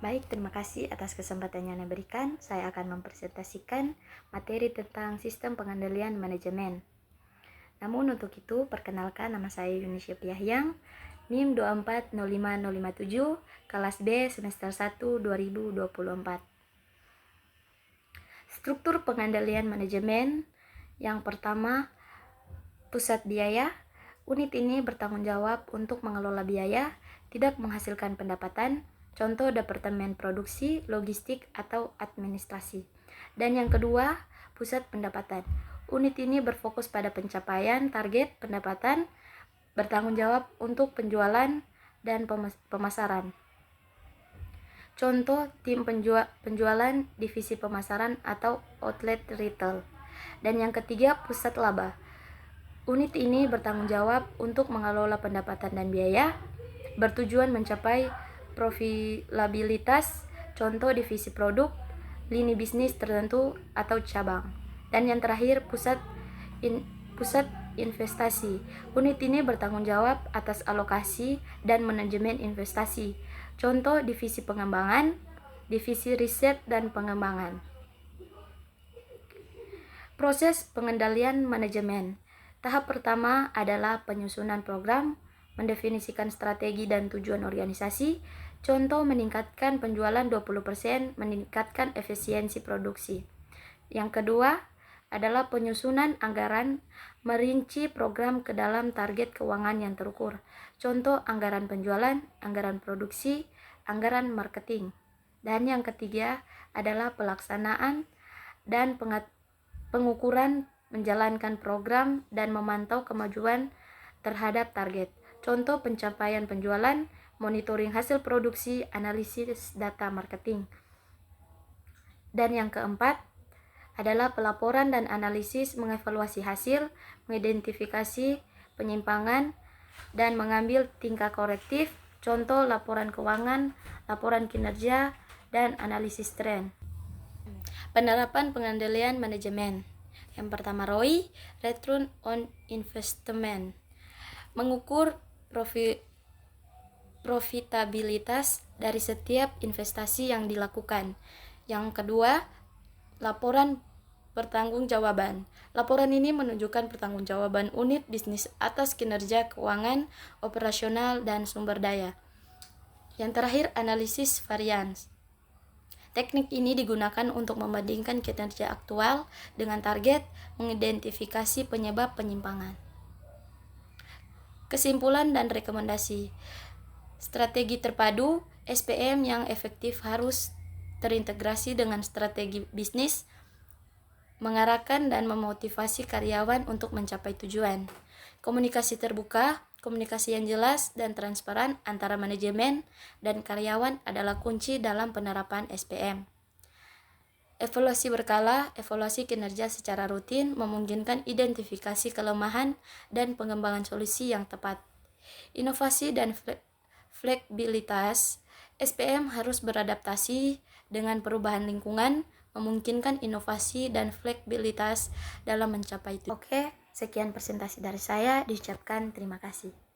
Baik, terima kasih atas kesempatan yang diberikan. Saya akan mempresentasikan materi tentang sistem pengendalian manajemen. Namun untuk itu, perkenalkan, nama saya Yuni Syipyahyang, NIM 2405057, kelas B semester 1 2024. Struktur pengendalian manajemen. Yang pertama, pusat biaya. Unit ini bertanggung jawab untuk mengelola biaya, tidak menghasilkan pendapatan. Contoh departemen produksi, logistik, atau administrasi. Dan yang kedua, pusat pendapatan. Unit ini berfokus pada pencapaian target pendapatan, bertanggung jawab untuk penjualan dan pemasaran. Contoh tim penjualan, divisi pemasaran, atau outlet retail. Dan yang ketiga, pusat laba. Unit ini bertanggung jawab untuk mengelola pendapatan dan biaya, bertujuan mencapai profitabilitas, contoh divisi produk, lini bisnis tertentu, atau cabang. Dan yang terakhir, pusat investasi. Unit ini bertanggung jawab atas alokasi dan manajemen investasi, contoh divisi pengembangan, divisi riset dan pengembangan. Proses pengendalian manajemen. Tahap pertama adalah penyusunan program, mendefinisikan strategi dan tujuan organisasi, contoh meningkatkan penjualan 20%, meningkatkan efisiensi produksi. Yang kedua adalah penyusunan anggaran, merinci program ke dalam target keuangan yang terukur, contoh anggaran penjualan, anggaran produksi, anggaran marketing. Dan yang ketiga adalah pelaksanaan dan pengukuran, menjalankan program dan memantau kemajuan terhadap target, contoh pencapaian penjualan, monitoring hasil produksi, analisis data marketing. Dan yang keempat adalah pelaporan dan analisis, mengevaluasi hasil, mengidentifikasi penyimpangan, dan mengambil tingkah korektif, contoh laporan keuangan, laporan kinerja, dan analisis tren. Penerapan pengendalian manajemen. Yang pertama, ROI, Return on Investment, mengukur profitabilitas dari setiap investasi yang dilakukan. Yang kedua, laporan pertanggungjawaban. Laporan ini menunjukkan pertanggungjawaban unit bisnis atas kinerja keuangan, operasional, dan sumber daya. Yang terakhir, analisis varians. Teknik ini digunakan untuk membandingkan kinerja aktual dengan target, mengidentifikasi penyebab penyimpangan. Kesimpulan dan rekomendasi. Strategi terpadu SPM yang efektif harus terintegrasi dengan strategi bisnis, mengarahkan dan memotivasi karyawan untuk mencapai tujuan. Komunikasi terbuka, komunikasi yang jelas dan transparan antara manajemen dan karyawan adalah kunci dalam penerapan SPM. Evaluasi berkala, evaluasi kinerja secara rutin memungkinkan identifikasi kelemahan dan pengembangan solusi yang tepat. Inovasi dan fleksibilitas. SPM harus beradaptasi dengan perubahan lingkungan, memungkinkan inovasi dan fleksibilitas dalam mencapai tujuan. Oke, sekian presentasi dari saya. Diucapkan terima kasih.